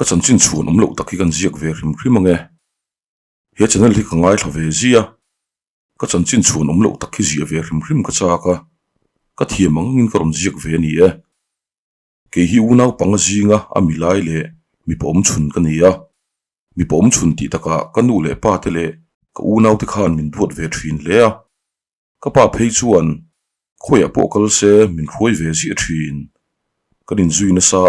ka chan chin chhun lo taki kan ziak ve rim rim ange he channel hi ka ngai thave zia ka chan chin chhun lo taki zia ve rim rim ka chaka ka thiamang in karon ziak ve ni e ke hi unau panga zinga amilai le mi pom chhun ka nia mi pom chhun ti taka kanu le pa te le ka unau te khan min buat ve thin le a ka pa phei chuan khoya po kal se min khoi ve zi thin kanin zuina sa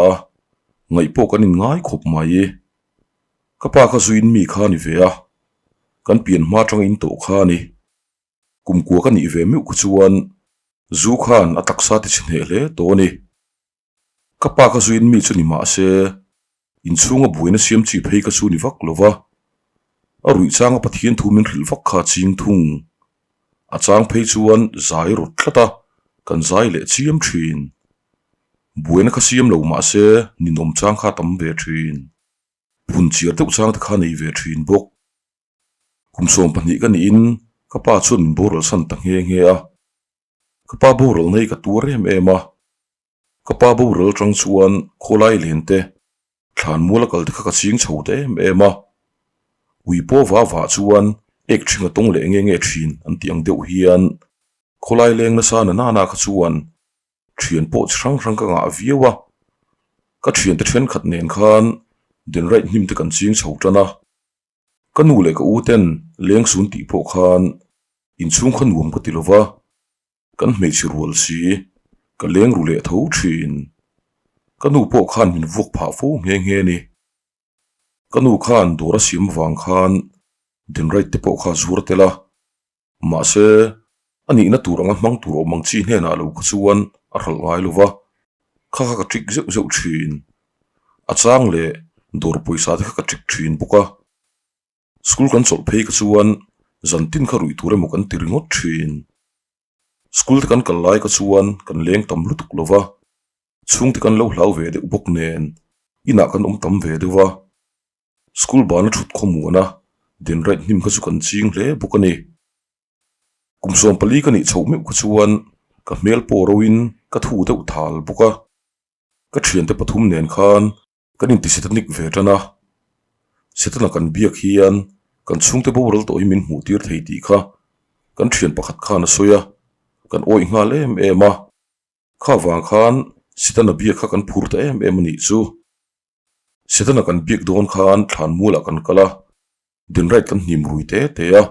ngai po kanin ngai khop mai e ka pa kha zuin mi kha ni ve a kan pian ma tang in to kha ni kum ko kan i ve mi ku chuan zu khan atak sa ti chne le to ni ka pa kha zuin mi chu ni ma se in chunga buina siam chi phei ka chu ni vak lova a rui changa pathian thu min ril vak kha ching thung a chang phei chuan zai rut tlata kan zai le chiam thin buina kha siam lo ma se ninom chang kha tam ve thin phun chiar te chang ta kha nei ve thin bok kum som pani kan in ka pa chun boral san ta nge nge a ka pa boral nei ka tur em ema ka pa boral tang chuan kholai lente thlan mula kal te kha ka ching chhote em ema ui po wa chuan ek thinga tong le nge thin an tiang deuh hian kholai leng na sa na kha chuan thian po chrang ka nga viawa ka thian te then khat nen khan den right nim te kan ching chhotana kanu le ka uten leng sun ti po khan in chung khan nuam ka tilova kan mei chirwal si ka leng ru le tho thin kanu po khan min vok pha fu nge ni kanu khan dora sim wang khan den right te po kha zur tela ma se ani na turanga mang turo mang chi hne na lo ka chuan a ral ngai lova kha ka trick zeu thin a chang le dor poisa te ka trick thin buka school kan chol phei ka chuan zantin kha rui ture mo kan tiringot thin school te kan kalai ka chuan kan leng tam lutuk lova chung te kan lo hlau ve de bok nen ina kan tam ve dewa school bana thut khomuana den right nim ka chu kan ching hle bukani kumsom pali ka ni chhomi ka chuan ka mel po roin ka thu de uthal buka ka thian te pathum nen khan kanin ti sitanik ve tana sitana kan biak hian kan chung te boral to imin mu tir thei ti kha kan thian pakhat khan a soya kan oi nga le ema kha wang khan sitana biak kha kan phur ta em ni chu sitana kan biak don khan thlan mula kan kala din right kan hnim rui te ya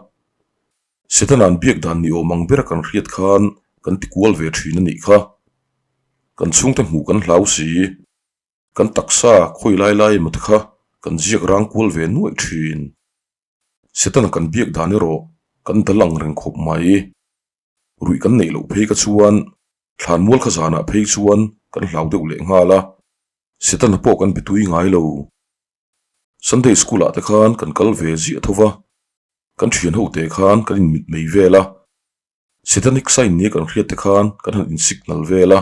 sitana an biak dan ni o mangbera kan riat khan kan tikual ve thin ani kha kan chung te mu kan hlau si kan taksa khoi lai mat kha kan ziak rang kul ve nuai thin sitana kan biak dan ro kan dalang reng khop mai rui kan nei lo phei ka chuan thlan mul kha zana phei chuan kan hlau deuh le ngala sitana po kan bitui ngai lo Sunday school ate khan kan kal ve zi athova kan thian ho te khan kan in mit mei vela sitanik sign ni kan khriat te khan kan han in signal vela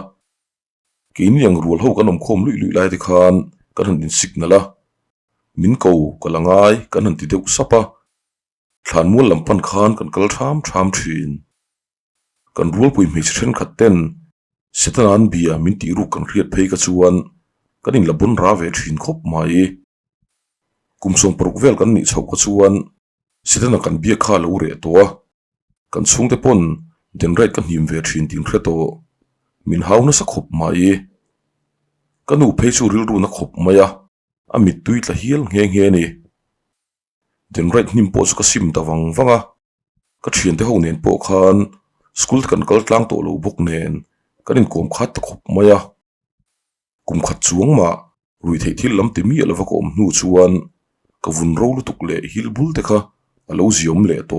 kin yang rual ho kan om khom lui lai te khan kan han in signala min ko kalangai kan han ti deuh sapa thlan mul lampan khan kan kal tham thin kan rual pui mei chen khat ten sitana an bia min ti ru kan khriat phei ka chuan kan in labun ra ve thin khop mai kumsom paruk vel kan ni chho ka chuan sitana kan bia kha lo re to kan chung te pon den right kan him ve thin ting khre to min hauna sa khop mai kanu phei chu ril ru na khop maya amit tui tla hial nge ni den right nim po chu ka sim ta wanga ka thian te ho nen po khan school kan kal tlang to lo buk nen kanin kom khat ta khop maya kum khat chuang ma rui thei thil lam te mi ala va kom nu chuan ka vun ro lu tuk le hil bul te kha alo ziom le to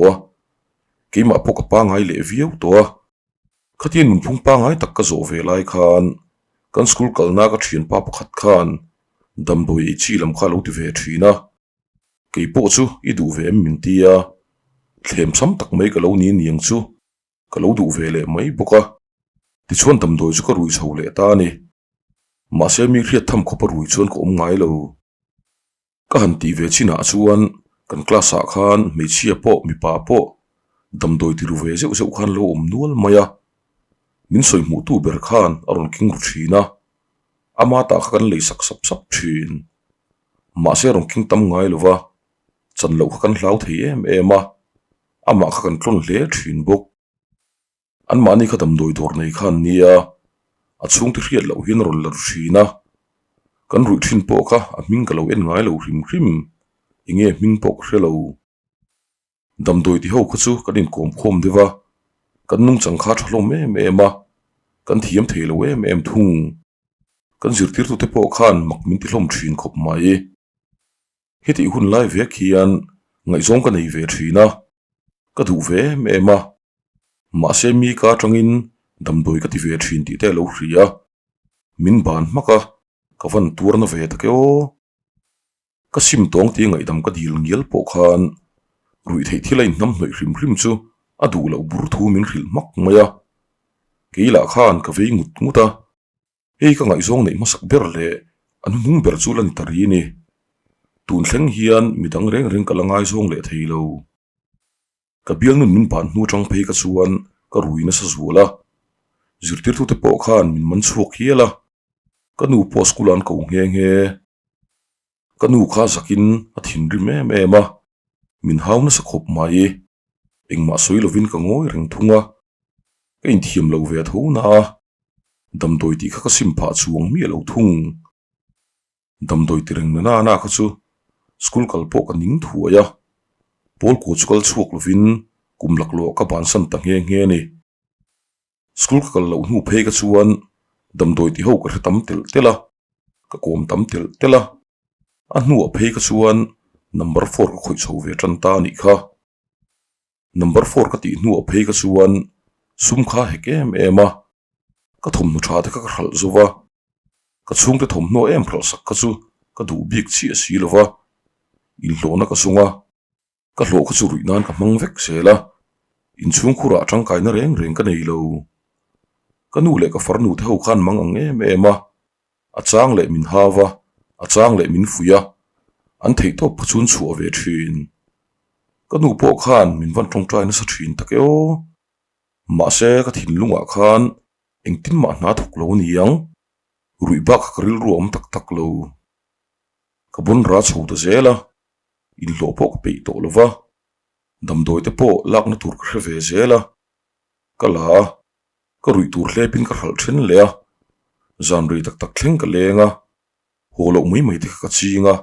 ke ma po ka pa ngai le viau to khatien mun phung pa ngai tak ka zo ve lai khan kan school kalna ka thian pa pakhat khan dam doi chi lam kha lo ti ve thina ke po chu I du ve min tia thlem sam tak mai ka lo ni niang chu ka lo du ve le mai boka ti chuan dam doi chu ka rui chho le ta ni ma se mi khriat tham khopa rui chuan ko om ngai lo ka han ti ve china chuan kan class a khan me chia po mi pa po dam doi ti ru ve zeu khan lo om nual maya min soi mu tu ber khan aron king ru thina ama ta khan le sak sap thin ma se rong king tam ngai lova chan lo khan hlau thei em ama khan tlon hle thin bok an mani khatam doi dor nei khan nia a chung ti riat lo hin rol lar thina kan ru thin po kha a ming ka lo en ngai lo hrim hrim inge ming pok hrelo dam doi ti ho khachu kanin kom khom dewa kan nung chang kha thalo me ma kan thiam thelo em thung kan zirtir tu te po khan mak min ti hlom thin khop mai heti hun lai ve khian ngai zong ka nei ve thina ka du ve me ma se mi ka tangin dam doi ka ti ve thin ti te lo hria min ban maka ka van tur na ve ta ke o ka sim tong ti ngai dam ka dil ngial po khan rui thei thilai nam hnoi hrim hrim chu a du lo bur thu min hril mak maya keila khan ka ve ngut nguta hei ka ngai zong nei masak ber le an hung ber chu lan tari ni tun thleng hian midang reng reng kalangai zong le theilo ka bial nun min ban hnu tang phei ka chuan ka ruina sa zuala zirtir tu te po khan min man chuak hiala ka nu po skulan ko nge ka nu kha zakin a thin ri me ma min hauna sa khop mai engma soi lovin ka ngoi reng thunga ka in thiam lo ve thona dam doi ti kha ka sim pha chuang mi lo thung dam doi ti reng na kha chu school kal po ka ning thuaya pol ko chukal chuak lovin kumlak lo ka ban san ta nge ni school kal lo hnu phei ka chuan dam doi ti ho ka tam tel tela ka kom tam tel tela a hnu a phei ka chuan number 4 ka khoi chho ve tan ta ni kha number 4 ka ti hnu a phei ka chuan sum kha hekem ema ka thom nu tha te ka khal zuwa ka chung te thom no em khal sak ka chu ka du bik chi a si lova in lo na ka sunga ka lo ka chu ri nan ka mang vek sela in chung khura tang kai na reng reng ka nei lo ka nu le ka far nu the ho khan mang ang ema a chang le min hawa a chang le min fuya an thei top chun chu ve thin ka nu po khan min van tong trai na sa thin ta ke o ma se ka thin lunga khan engtin ma na thuk lo niang rui bak kril ruam tak tak lo ka bun ra chho ta zela in lo po pe to lova dam doi te po lak na tur kre ve zela ka la ka rui tur hle pin ka hal thin le zan ri tak tak thleng ka lenga holo mai te ka chinga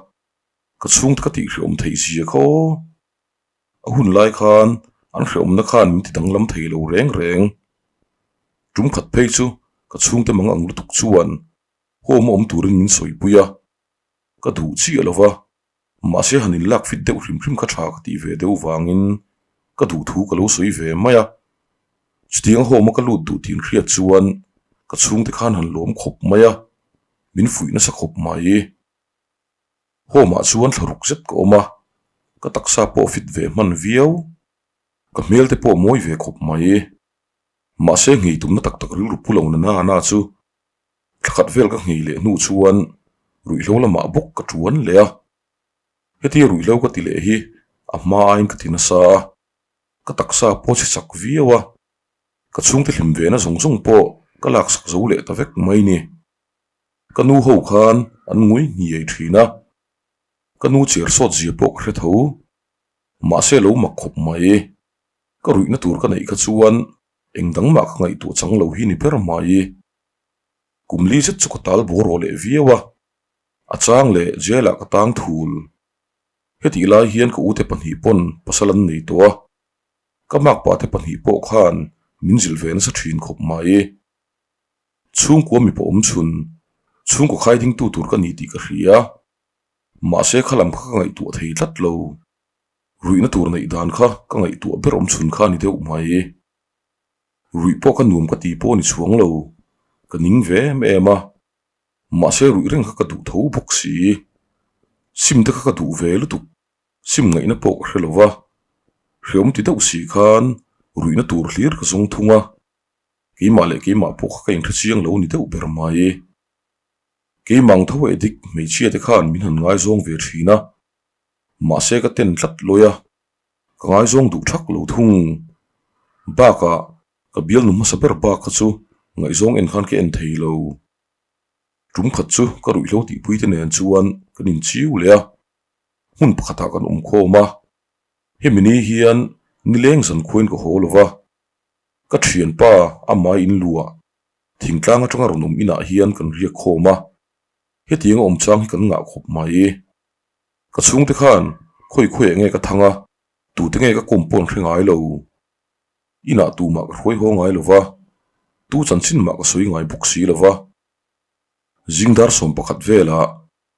ka chung ka ti hriom thei zi kho a hun lai khan an hriom na khan min ti dang lam thei lo reng reng tum khat phei chu ka chung te mang ang lu tuk chuan hom om turin min soi puya ka du chi alova ma se hanin lak fit deuh hrim hrim ka tha ka ti ve deuh wangin ka du thu ka lo soi ve maya chutiang hom ka lut du tin hriat chuan ka chung te khan han lom khop maya min fui na sa khop mai homa chuan thloruk zet ko ma ka taksa po fit ve man viau ka mel te po moi ve khop mai ma se ngi tum na tak tak ril ru pulo na chu khat vel ka ngi le nu chuan rui lo lama bok ka chuan le heti rui lo ka ti le hi a ma in ka tina sa ka taksa po chi sak viawa ka chung te hlim ve na zong zong po ka lak sak zo le ta vek mai ni ka nu ho khan an ngui ngi ei thina ka nu cher sot zia po kre tho ma se lo mak khop mai ka rui na tur ka nei ka chuan engdang ma ka ngai tu chang lo hi ni per mai kumli se chukatal boro le viawa a chang le jela ka tang thul heti lai hian ka ute pan hi pon pasalan nei to ka mak pa te pan hi po khan min zil ven sa thin khop mai chung ko mi po chun chung ko khai ding tu tur ka ni ti ka hria ma se khalam kha ngai tu thei tlat lo ruina tur nei dan kha ka ngai tu ber chun kha ni deuh mai rui po ka num ka ti po ni chuang lo ka ning ve ema ma se rui reng ka du tho bok si sim te ka du ve lu tu sim ngai na po hrelowa hriom ti deuh si khan rui na tur hlir ka zong thunga ki ma po ka in chiang lo ni deuh ber mai ke mang tho edik mei chia te khan min han ngai zong ve thina ma se ka ten tlat loya ka ngai zong du thak lo thung ba ka bial nu ma saber ba ka chu ngai zong en khan ke en thei lo Rum khat chu ka rui lo ti pui te nen chuan kan in chiu le hun pakhata kan khoma hemini hian nileng san khuin ko holova ka thian pa ama in lua thingtlang atanga ronum ina hian kan ria khoma hetiang om chang hi kan nga khop mai ka chung te khan khoi khoi nge ka thanga tu te nge ka kompon hrengai lo ina tu ma khoi ho ngai lova tu chanchin ma ka soi ngai buk si lova jingdar som pakhat vela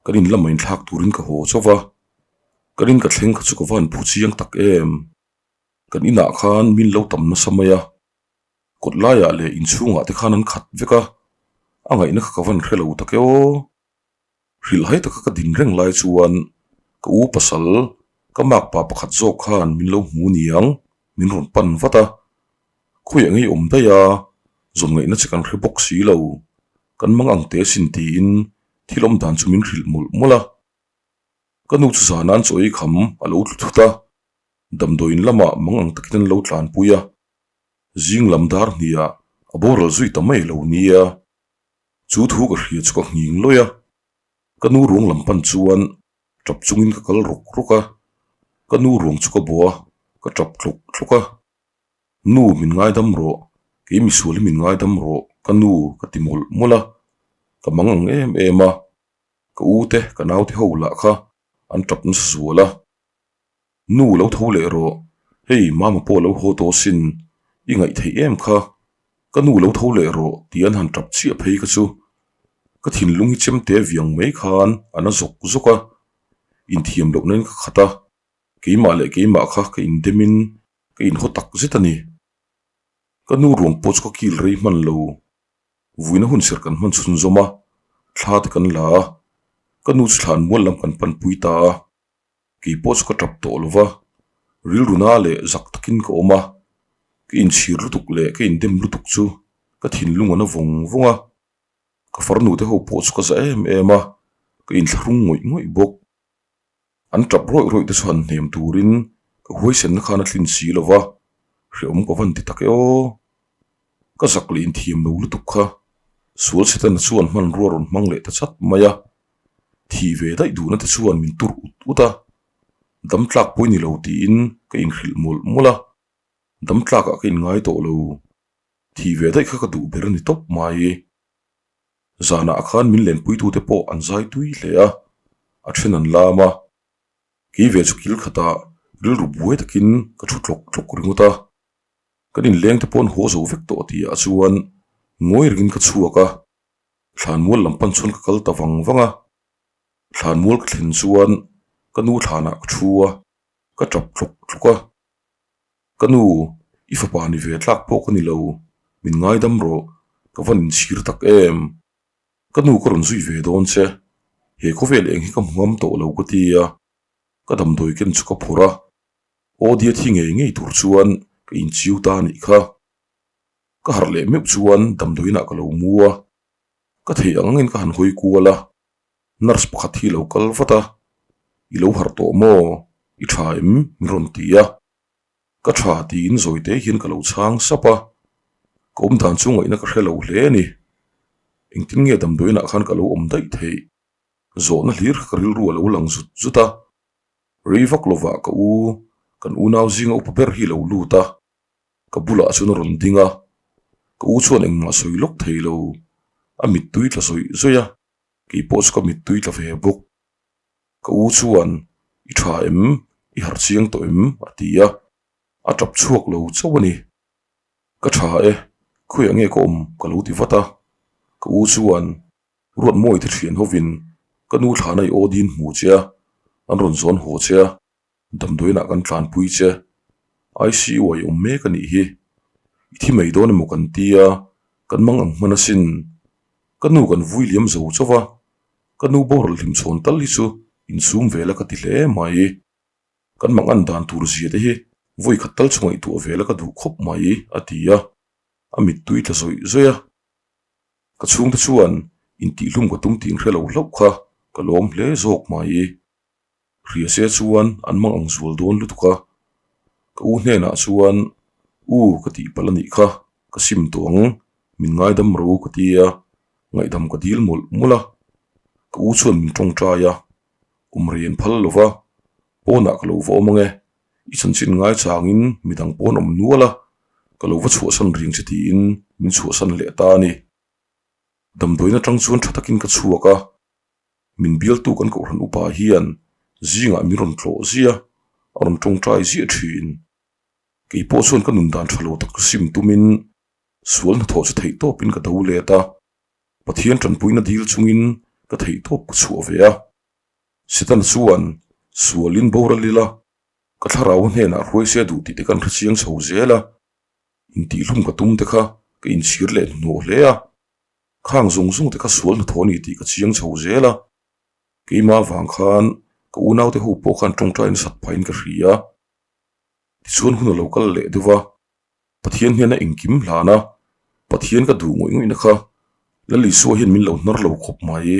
kanin lamain thak turin ka ho chowa kanin ka thleng ka chu ka van phuchiang tak em kan ina khan min lo tam na samaya kotlaya le inchunga te khan an khat veka angai na ka van hrelo takeo ril hai taka ka din reng lai chuan ka u pasal ka mak pa pakhat zo khan min lo hmu niang min ron pan vata khoi angai om daya zon ngai na chikan hre box si lo kan mang ang te sin ti in thilom dan chu min ril mul mula kanu chu sanan choi kham alo thuta damdoin lama mang ang takin lo tlan puya jing lamdar nia aboral zui tamai lo nia chu thu ka hria chu ka nging loya kanu rong lampan chuan trap chungin ka kal ruk ruka kanu rong chu ka boa ka trap thluk thluka nu min ngai dam ro ke mi sul min ngai dam ro kanu ka timol mula ka mangang ema ka ute ka naute hola kha an trap na suala nu lo thole ro hei mama po lo ho to sin ingai thei em kha kanu lo thole ro tian han trap chi a phei ka chu ka thin lungi chem te viang mai khan ana zok zoka in thiam lo nen ka khata ke ma le ke ma kha ka in demin ka in hotak zitani kanu rong poch ko kil rei man lo vuina hun ser kan man chun zoma thlat kan la kanu thlan mol lam kan pan puita ki poch ko tap to lova ril runa le zak takin ko oma ki in chir lutuk le ki in dem lutuk chu ka thin lunga na vong vonga ka farnu te ho poch ko za ema ka in thrung ngoi ngoi bok an trap roi roi te chuan nem turin ka huai sen na khana thlin si lova hriom ko van ti takeo ka zakli in thiam no lutuk kha sual setan chuan man ruaron mangle ta chat maya thi ve dai du na te chuan min tur uta dam tlak poi ni lo ti in ka in hril mol mola dam tlak a kin ngai to lo thi ve dai kha ka du ber ni top mai zana khan min len pui tu te po an zai tui hle a then an lama ki ve chu kil khata ril ru buai takin ka thutlok thlok ringuta kanin leng te pon ho zo vek to ti a chuan ngoi ringin ka chuaka thlan mol lampan chun ka kal ta wang wanga thlan mol ka thlen chuan kanu thana ka thua ka trap thlok thluka kanu ifa ni ve tlak po ka ni lo min ngai dam ro ka van in sir tak em kanu ko ron zui ve don che he ko vel eng hi ka ngam to lo ko tia ka dam doi ken chu ka phura o dia thi nge tur chuan ka in chiu ta ni kha ka har le me chuan dam doi na ka lo muwa ka thei angin ka han hoi kuala nars pakhat hi lo kal fata i lo har to mo i thaim mi ron tia ka tha ti in zoi te hin ka lo chang sapa kom dan chungai na ka hrelo hle ni engtin nge dam doi na khan ka lo om dai thei zo na hlir ka ril ru lo lang zut zuta rivak lova ka u kan u naw zinga upaber hi lo luta ka bula chuna ron dinga ka u chuan eng ma soi lok thei lo amit tui tla soi zoya ki poch ka mit tui tla ve buk ka u chuan i tha em i har chiang to em atia a tap chuak lo chawani ka tha khui ange ko ka lo ti vata ka u chuan ruat moi the thian hovin ka nu thanai odin mu chia an ron zon ho chia dam doina kan tlan pui che ai si wai me ka ni hi ithi mei don mo kan tia kan mang ang manasin kanu kan William zo chowa kanu borol lim chon tal li chu in sum vela ka ti hle mai kan mang an dan tur zia te hi voi khatal chungai tu vela ka du khop mai atia amit tui tla zoi zoya ka chung te chuan in ti hlum ka tum tin hrelo hlok kha ka lom hle zok mai ria se chuan an mang ang zual don lutuka ka u hne na chuan u ka ti palani kha ka sim tong min ngai dam ro ka tia ngai dam ka dil mula ka u chuan min tong taya rian phal lova pona ka lo vo mange i chan chin ngai changin midang pon nuala ka lo va chhuah san ring chati in min chhuah san le ta ni dam doina tang chuan thatakin ka chuaka min bial tu kan ko ran upa hian zinga miron tlo zia aron tong trai zia thin kei po chuan ka nun dan thalo tak sim tumin sual na tho chu thei to pin ka do le ta pathian tran puina dil chungin ka thei top ku chu avea sitan chuan sualin boralila ka tharau hne na roi se du ti te kan chiang chho zela in ti hlum ka tum te kha ka in sir le no hle a khang zung zung te kha sual na thoni ti ka chiang chho zela ke ma wang khan ka unau te hu po khan tong train sat phain ka ria ti chuan hun local le duwa pathian hian a ingkim hlana pathian ka du ngoi na kha lali so hian min lo nar lo khop mai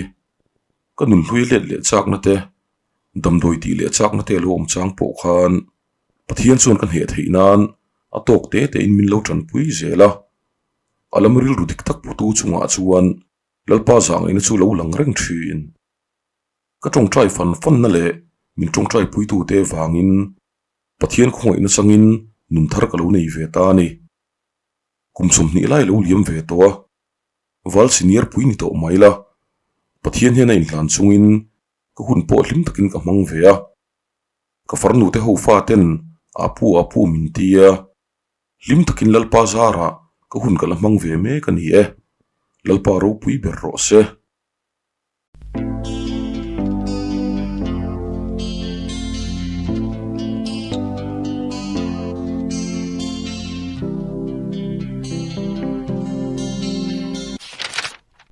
ka nun hlui le chak na te dam doi ti le chak na te lo om chang po khan pathian chuan kan he theinan atok te in min lo tran pui zela alamril rudik tak putu chunga chuan lalpa zang ina chu lo lang reng thin ka tong trai fan na le min tong trai pui tu te wangin pathian khoi na changin nun thar ka lo nei ve ta ni kumsum ni lai lo liam ve to wal senior pui ni to maila pathian hian in hlan chungin ka hun po hlim takin ka mang ve a ka farnu te ho fa ten apu min tia hlim takin lalpa zara ka hun ka lamang ve me ka ni e lalpa ro pui ber ro se